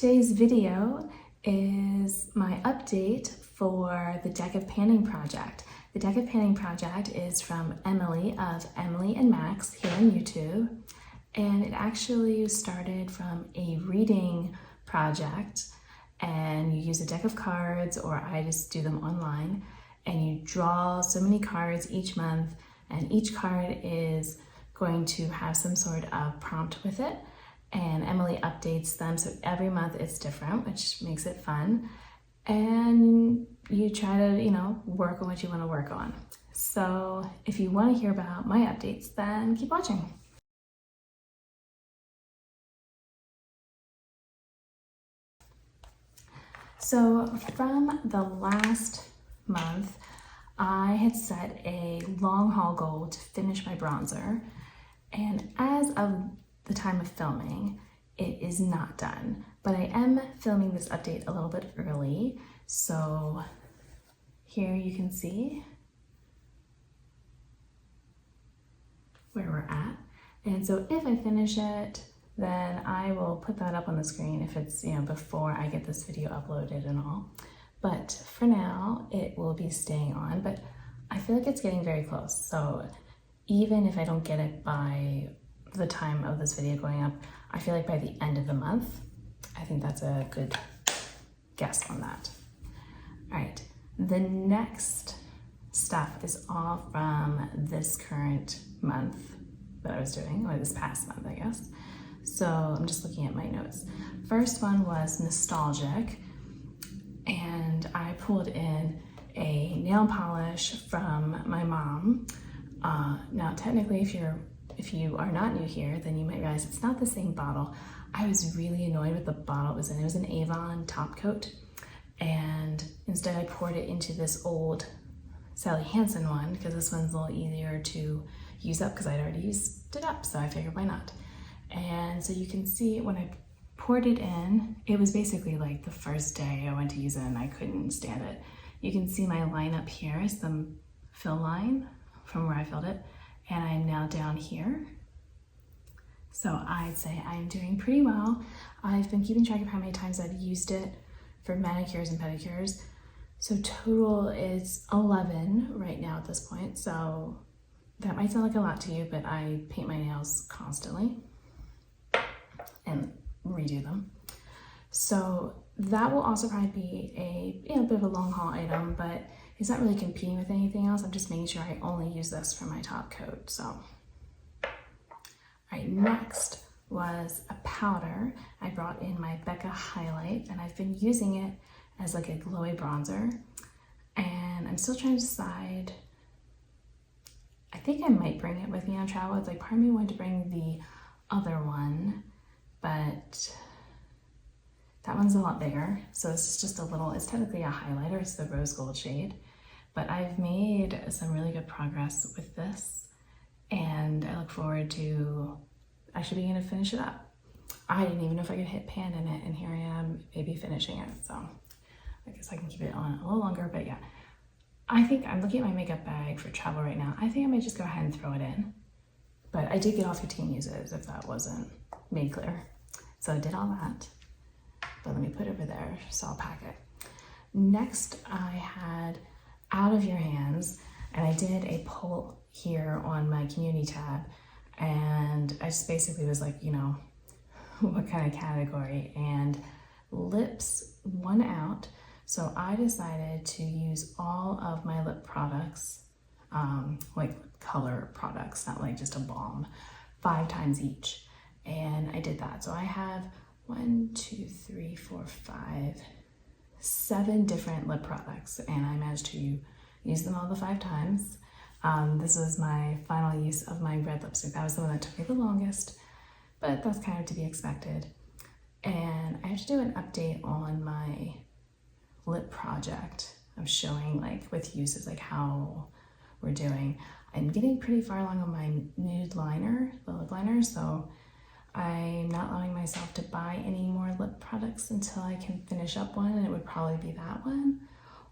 Today's video is my update for the Deck of Panning project. The Deck of Panning project is from Emily of Emily and Max here on YouTube, and it actually started from a reading project, and you use a deck of cards, or I just do them online, and you draw so many cards each month, and each card is going to have some sort of prompt with it. And Emily updates them, so every month it's different, which makes it fun. And you try to, work on what you want to work on. So if you want to hear about my updates, then keep watching. So from the last month, I had set a long haul goal to finish my bronzer. And as of the time of filming, it is not done, but I am filming this update a little bit early. So here you can see where we're at. And so if I finish it, then I will put that up on the screen if it's, before I get this video uploaded and all. But for now, it will be staying on, but I feel like it's getting very close. So even if I don't get it by the time of this video going up, I feel like by the end of the month, I think that's a good guess on that. All right, the next stuff is all from this current month that I was doing, or this past month, I guess. So I'm just looking at my notes. First one was nostalgic, and I pulled in a nail polish from my mom. Now, technically, if you are not new here, then you might realize it's not the same bottle. I was really annoyed with the bottle it was in. It was an Avon top coat, and instead I poured it into this old Sally Hansen one, because this one's a little easier to use up because I'd already used it up, so I figured why not. And so you can see when I poured it in, it was basically like the first day I went to use it and I couldn't stand it. You can see my line up here is the fill line from where I filled it, and I am now down here. So I'd say I'm doing pretty well. I've been keeping track of how many times I've used it for manicures and pedicures. So total is 11 right now at this point. So that might sound like a lot to you, but I paint my nails constantly and redo them. So that will also probably be a bit of a long haul item, but it's not really competing with anything else. I'm just making sure I only use this for my top coat. So, all right, next was a powder. I brought in my Becca Highlight, and I've been using it as like a glowy bronzer. And I'm still trying to decide. I think I might bring it with me on travel. It's like part of me wanted to bring the other one, but that one's a lot bigger. So this is just a little, it's technically a highlighter. It's the rose gold shade. But I've made some really good progress with this, and I look forward to actually being able to finish it up. I didn't even know if I could hit pan in it, and here I am maybe finishing it. So I guess I can keep it on a little longer, but yeah. I think I'm looking at my makeup bag for travel right now. I think I might just go ahead and throw it in. But I did get all 15 uses, if that wasn't made clear. So I did all that, but let me put it over there so I'll pack it. Next, I had Out of Your Hands, and I did a poll here on my community tab, and I just basically was like, what kind of category, and lips won out. So I decided to use all of my lip products, like color products, not like just a balm, 5 times each. And I did that. So I have 7 different lip products, and I managed to use them all the 5 times. This was my final use of my red lipstick. That was the one that took me the longest, but that's kind of to be expected. And I have to do an update on my lip project of showing with uses, how we're doing. I'm getting pretty far along on my nude liner, the lip liner, so I'm not allowing myself to buy any more lip products until I can finish up one, and it would probably be that one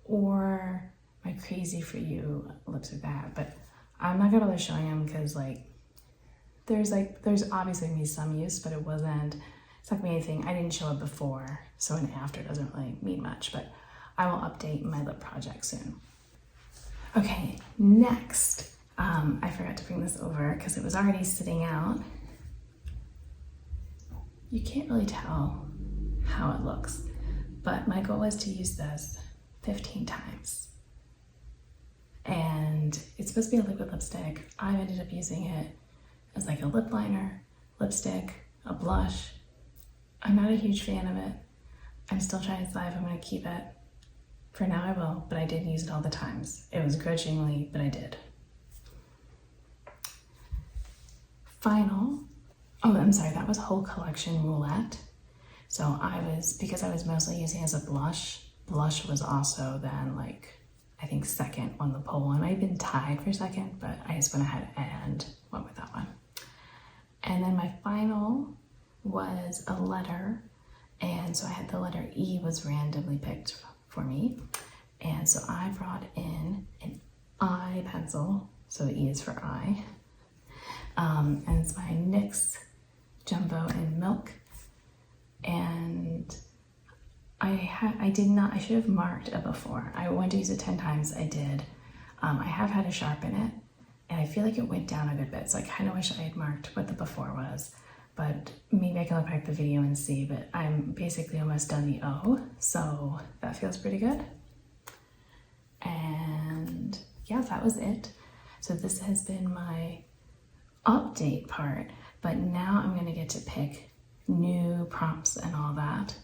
or my Crazy For You lipstick that. But I'm not gonna bother showing them because there's obviously gonna be some use, but it's it's not gonna be anything, I didn't show it before, so an after doesn't really mean much, but I will update my lip project soon. Okay, next, I forgot to bring this over because it was already sitting out. You can't really tell how it looks, but my goal was to use this 15 times. And it's supposed to be a liquid lipstick. I ended up using it as like a lip liner, lipstick, a blush. I'm not a huge fan of it. I'm still trying to decide if I'm gonna keep it. For now I will, but I did use it all the times. It was grudgingly, but I did. Final, oh, I'm sorry, that was Whole Collection Roulette. So because I was mostly using it as a blush was also then like, I think second on the poll. I might have been tied for second, but I just went ahead and went with that one. And then my final was a letter. And so I had the letter E was randomly picked for me. And so I brought in an I pencil. So the E is for I. And it's my NYX Jumbo in Milk. And I should have marked it before. I wanted to use it 10 times, I did. I have had to sharpen it, and I feel like it went down a good bit, so I kind of wish I had marked what the before was, but maybe I can look back at the video and see, but I'm basically almost done the O, so that feels pretty good. And yeah, that was it. So this has been my update part, but now I'm gonna get to pick new prompts and all that.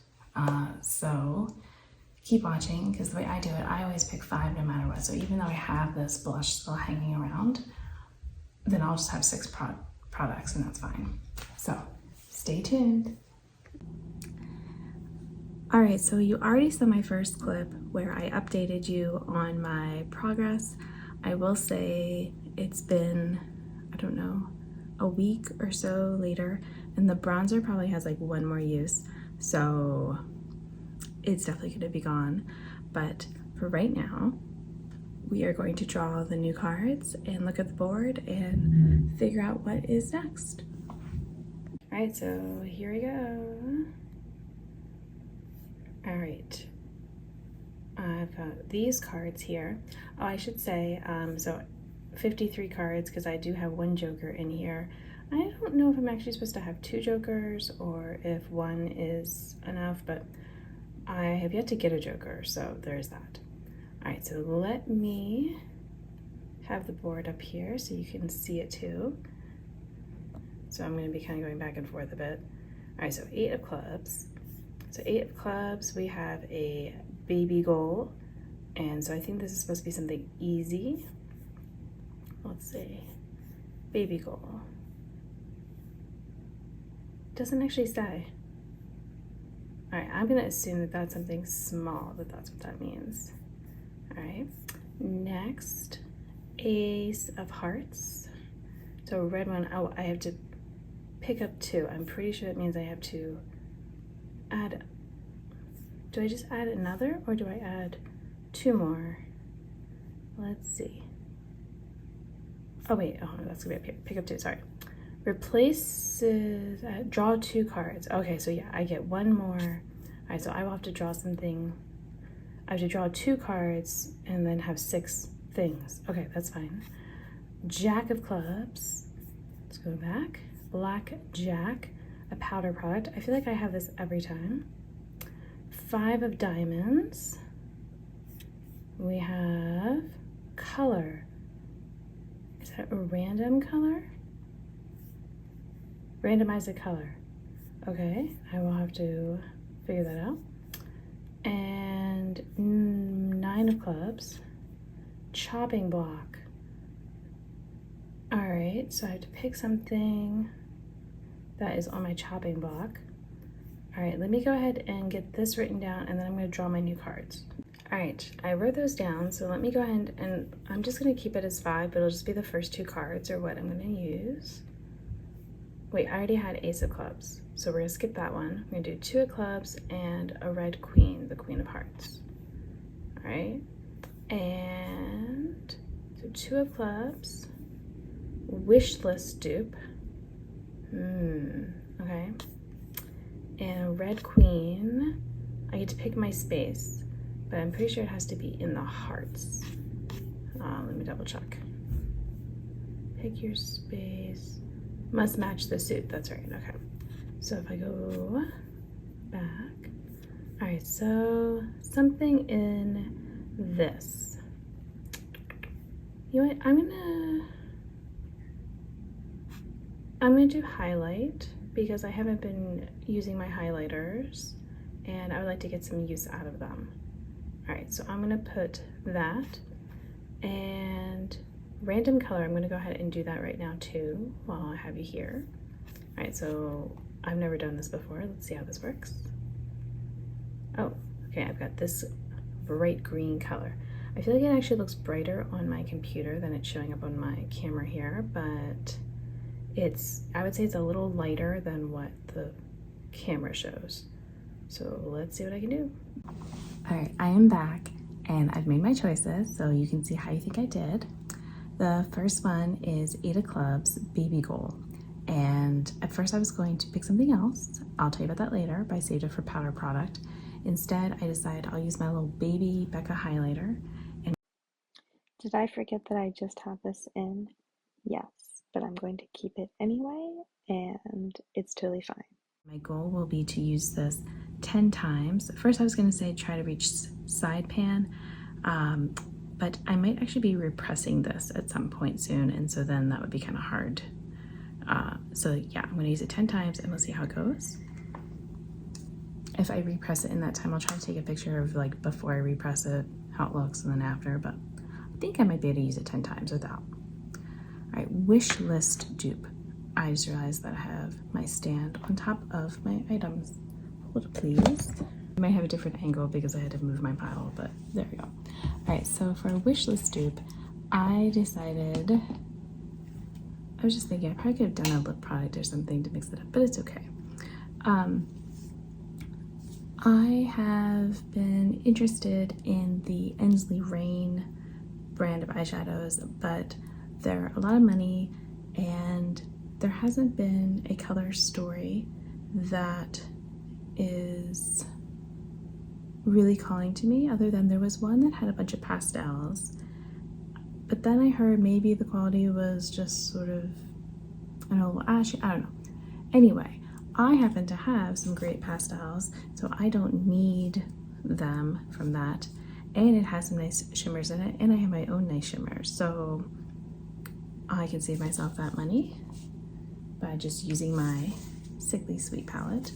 So keep watching, because the way I do it, I always pick 5 no matter what. So even though I have this blush still hanging around, then I'll just have 6 products and that's fine. So stay tuned. All right, so you already saw my first clip where I updated you on my progress. I will say it's been, I don't know, a week or so later, and the bronzer probably has like 1 more use. So it's definitely going to be gone, but for right now, we are going to draw the new cards and look at the board and figure out what is next. All right, so here we go. All right, I've got these cards here. Oh, I should say, so 53 cards, because I do have 1 joker in here. I don't know if I'm actually supposed to have 2 jokers or if 1 is enough, but I have yet to get a joker, so there's that. All right, so let me have the board up here so you can see it too. So I'm going to be kind of going back and forth a bit. All right, so 8 of clubs. So 8 of clubs, we have a baby goal, and so I think this is supposed to be something easy. Let's see, baby goal. Doesn't actually say. All right, I'm gonna assume that that's something small, that's what that means. All right, next, Ace of Hearts. So red one, oh, I have to pick up 2. I'm pretty sure that means I have to add, do I just add another or do I add 2 more? Let's see. Oh wait, oh, that's gonna be pick up 2, sorry. Replaces, draw 2 cards. Okay, so yeah, I get 1 more. All right, so I will have to draw something. I have to draw 2 cards and then have 6 things. Okay, that's fine. Jack of clubs. Let's go back. Black Jack, a powder product. I feel like I have this every time. 5 of diamonds. We have color. Is that a random color? Randomize the color. Okay, I will have to figure that out. And 9 of clubs. Chopping block. All right, so I have to pick something that is on my chopping block. All right, let me go ahead and get this written down, and then I'm going to draw my new cards. All right, I wrote those down, so let me go ahead and I'm just going to keep it as 5, but it'll just be the first 2 cards or what I'm going to use. Wait, I already had Ace of Clubs, so we're going to skip that one. I'm going to do 2 of clubs and a red queen, the Queen of Hearts. All right, and so 2 of clubs, wish list dupe. Okay. And Red Queen, I get to pick my space, but I'm pretty sure it has to be in the hearts. Let me double check. Pick your space. Must match the suit, that's right, okay. So if I go back, all right, so something in this. You know what, I'm gonna do highlight because I haven't been using my highlighters and I would like to get some use out of them. All right, so I'm gonna put that, and random color, I'm gonna go ahead and do that right now too while I have you here. All right, so I've never done this before. Let's see how this works. Oh, okay, I've got this bright green color. I feel like it actually looks brighter on my computer than it's showing up on my camera here, but I would say it's a little lighter than what the camera shows. So let's see what I can do. All right, I am back and I've made my choices, so you can see how you think I did. The first one is 8 of Clubs, Baby Goal. And at first I was going to pick something else. I'll tell you about that later, but I saved it for powder product. Instead, I decided I'll use my little baby Becca highlighter. And did I forget that I just have this in? Yes, but I'm going to keep it anyway, and it's totally fine. My goal will be to use this 10 times. First I was going to say try to reach side pan, but I might actually be repressing this at some point soon, and so then that would be kind of hard. So yeah, I'm going to use it 10 times and we'll see how it goes. If I repress it in that time, I'll try to take a picture of like before I repress it, how it looks, and then after, but I think I might be able to use it 10 times without. All right, wish list dupe. I just realized that I have my stand on top of my items. Hold it, please. I might have a different angle because I had to move my pile, but there we go. All right, so for a wish list dupe, I decided, I was just thinking I probably could have done a lip product or something to mix it up, but it's okay. I have been interested in the Ensley Rain brand of eyeshadows, but they're a lot of money and there hasn't been a color story that is really calling to me, other than there was one that had a bunch of pastels, but then I heard maybe the quality was just sort of, I don't know, ashy, I don't know. Anyway, I happen to have some great pastels, so I don't need them from that, and it has some nice shimmers in it, and I have my own nice shimmers, so I can save myself that money by just using my Sickly Sweet palette.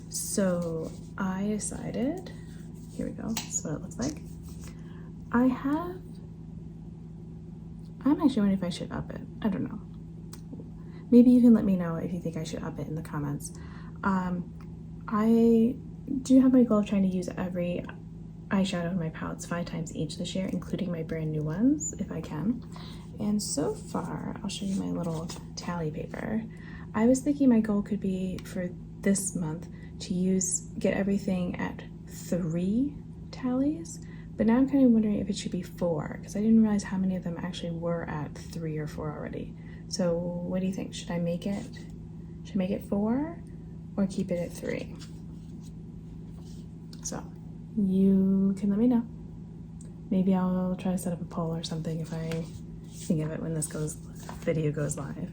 So I decided, here we go, this is what it looks like. I'm actually wondering if I should up it. I don't know. Maybe you can let me know if you think I should up it in the comments. I do have my goal of trying to use every eyeshadow in my palettes 5 times each this year, including my brand new ones, if I can. And so far, I'll show you my little tally paper. I was thinking my goal could be for this month to get everything at 3 tallies, but now I'm kind of wondering if it should be 4, because I didn't realize how many of them actually were at 3 or 4 already. So what do you think? Should I make it 4 or keep it at 3? So you can let me know. Maybe I'll try to set up a poll or something if I think of it when this video goes live.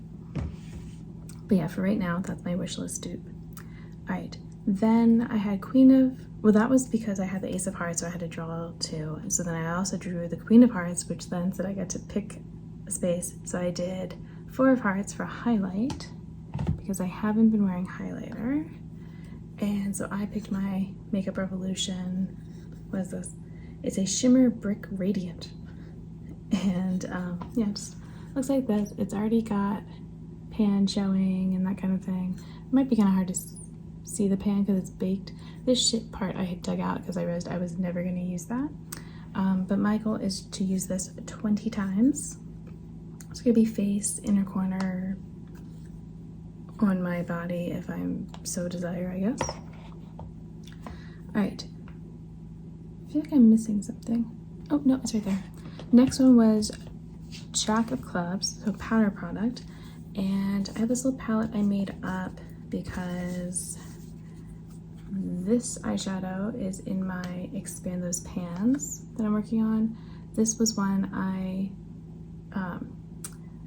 But yeah, for right now, that's my wish list dupe. All right, then I had that was because I had the Ace of Hearts, so I had to draw 2. And so then I also drew the Queen of Hearts, which then said I got to pick a space. So I did 4 of Hearts for highlight, because I haven't been wearing highlighter. And so I picked my Makeup Revolution, what is this? It's a Shimmer Brick Radiant. And yeah, it just looks like this. It's already got pan showing and that kind of thing. It might be kind of hard to see the pan because it's baked. This part I had dug out because I realized I was never going to use that. But my goal is to use this 20 times. It's going to be face, inner corner, on my body if I'm so desire, I guess. All right. I feel like I'm missing something. Oh, no, it's right there. Next one was Jack of Clubs, so powder product. And I have this little palette I made up because this eyeshadow is in my Expand Those Pans that I'm working on. This was one I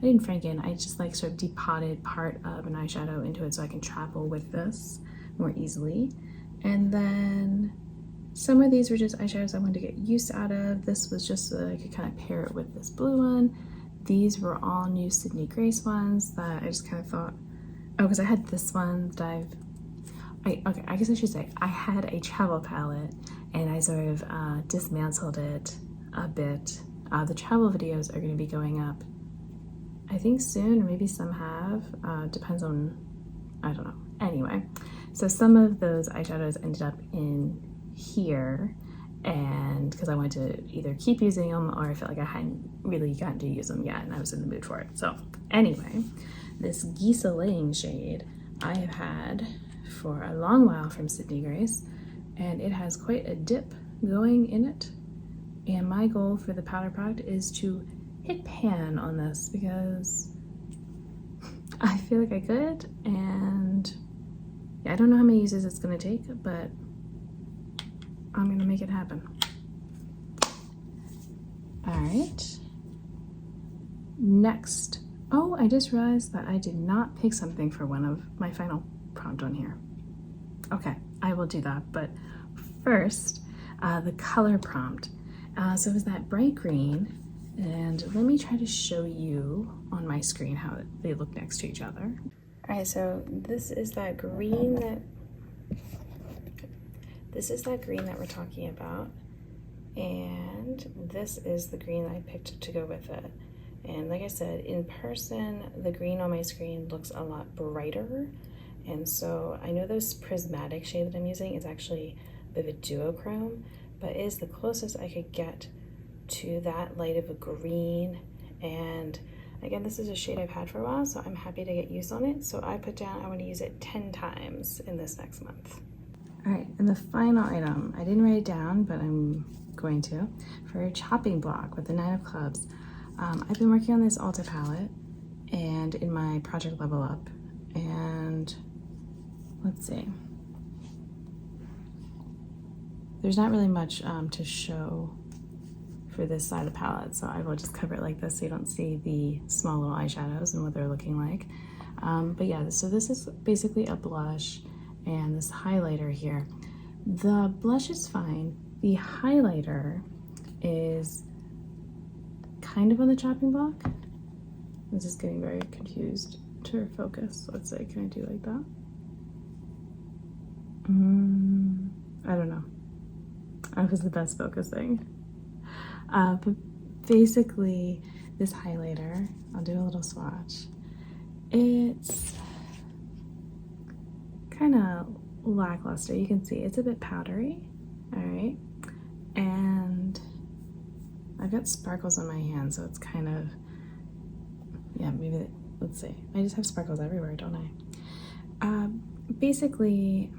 didn't franken, I just like sort of depotted part of an eyeshadow into it so I can travel with this more easily. And then some of these were just eyeshadows I wanted to get use out of. This was just so that I could kind of pair it with this blue one. These were all new Sydney Grace ones that I just kind of thought, oh, because I had this one that okay, I guess I should say I had a travel palette and I sort of dismantled it a bit. The travel videos are going to be going up, I think soon, or maybe some have, depends on, I don't know. Anyway, so some of those eyeshadows ended up in here, and because I wanted to either keep using them or I felt like I hadn't really gotten to use them yet and I was in the mood for it. So anyway, this Geese Laying shade I have had for a long while from Sydney Grace, and it has quite a dip going in it. And my goal for the powder product is to hit pan on this because I feel like I could, and yeah, I don't know how many uses it's gonna take, but I'm gonna make it happen. All right, next. Oh, I just realized that I did not pick something for one of my final prompt on here. Okay, I will do that, but first, the color prompt. So it was that bright green, and let me try to show you on my screen how they look next to each other. All right, so this is that green that we're talking about, and this is the green that I picked to go with it. And like I said, in person, the green on my screen looks a lot brighter. And so I know this prismatic shade that I'm using is actually Vivid Duochrome, but it is the closest I could get to that light of a green. And again, this is a shade I've had for a while, so I'm happy to get use on it. So I put down I want to use it 10 times in this next month. All right, and the final item, I didn't write it down, but I'm going to, for a chopping block with the 9 of Clubs. I've been working on this Ulta palette and in my Project Level Up, and let's see. There's not really much to show for this side of the palette, so I will just cover it like this so you don't see the small little eyeshadows and what they're looking like. But yeah, so this is basically a blush and this highlighter here. The blush is fine. The highlighter is kind of on the chopping block. This is getting very confused to focus. Let's say, can I do like that? I don't know. I was the best focusing. But basically, this highlighter, I'll do a little swatch. It's kind of lackluster. You can see it's a bit powdery, all right? And I've got sparkles on my hand, so it's kind of, yeah, maybe, let's see. I just have sparkles everywhere, don't I? Basically,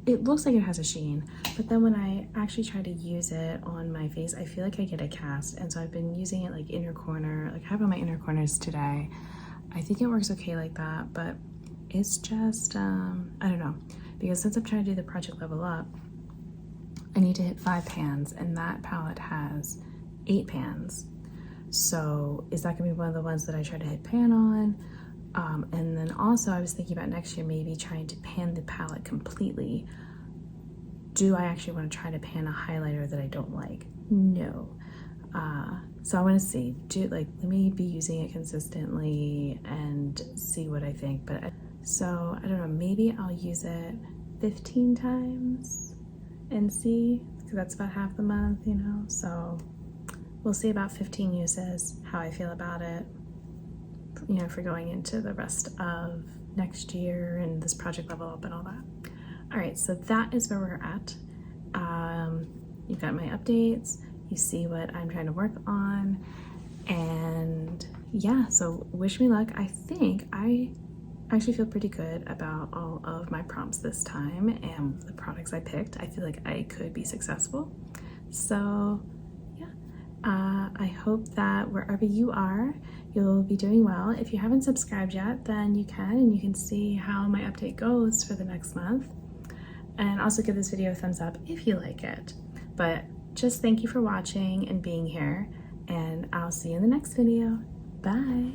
it looks like it has a sheen, but then when I actually try to use it on my face, I feel like I get a cast. And so I've been using it like inner corner, like I have it on my inner corners today. I think it works okay like that, but it's just, I don't know. Because since I'm trying to do the Project Level Up, I need to hit 5 pans, and that palette has 8 pans. So is that gonna be one of the ones that I try to hit pan on? And then also I was thinking about next year maybe trying to pan the palette completely. Do I actually want to try to pan a highlighter that I don't like? No. So I want to see, let me be using it consistently and see what I think. But so I don't know, maybe I'll use it 15 times and see, because that's about half the month, you know? So we'll see about 15 uses, how I feel about it, you know, for going into the rest of next year and this Project Level Up and all that. All right, so that is where we're at. You've got my updates, you see what I'm trying to work on, and yeah, so wish me luck. I think I actually feel pretty good about all of my prompts this time and the products I picked. I feel like I could be successful. So yeah, I hope that wherever you are, you'll be doing well. If you haven't subscribed yet, then you can, and you can see how my update goes for the next month. and also give this video a thumbs up if you like it. But just thank you for watching and being here, and I'll see you in the next video. Bye.